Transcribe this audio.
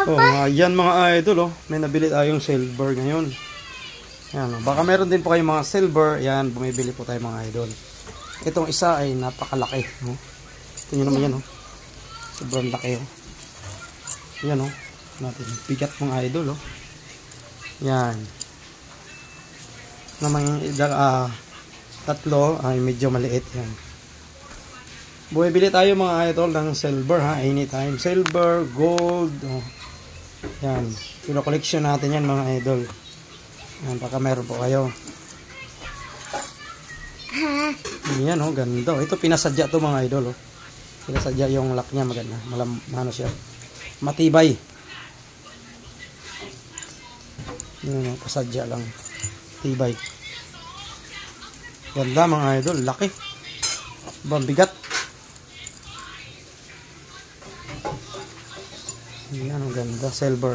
Oh, yan mga idol, oh. May nabili tayong silver ngayon. Yan, oh. Baka meron din po kayong mga silver. Yan, bumibili po tayo mga idol. Itong isa ay napakalaki, oh. Tingnan naman yan, oh. Sobrang laki, oh. Yan, oh. Natin bigat mga idol, oh. Yan. Namang tatlo ay medyo maliit, yan. Bumibili tayo mga idol ng silver, ha, anytime. Silver, gold, oh. Yan, pino-collection natin yan mga idol. Yan, baka meron po kayo. Yan, oh, ganda. Ito pinasadya to mga idol, oh. Pinasadya yung lock niya, maganda. Ano siya, matibay. Yan, oh, pasadya lang, tibay. Ganda mga idol, laki. Bigat. Yan, ang ganda, silver.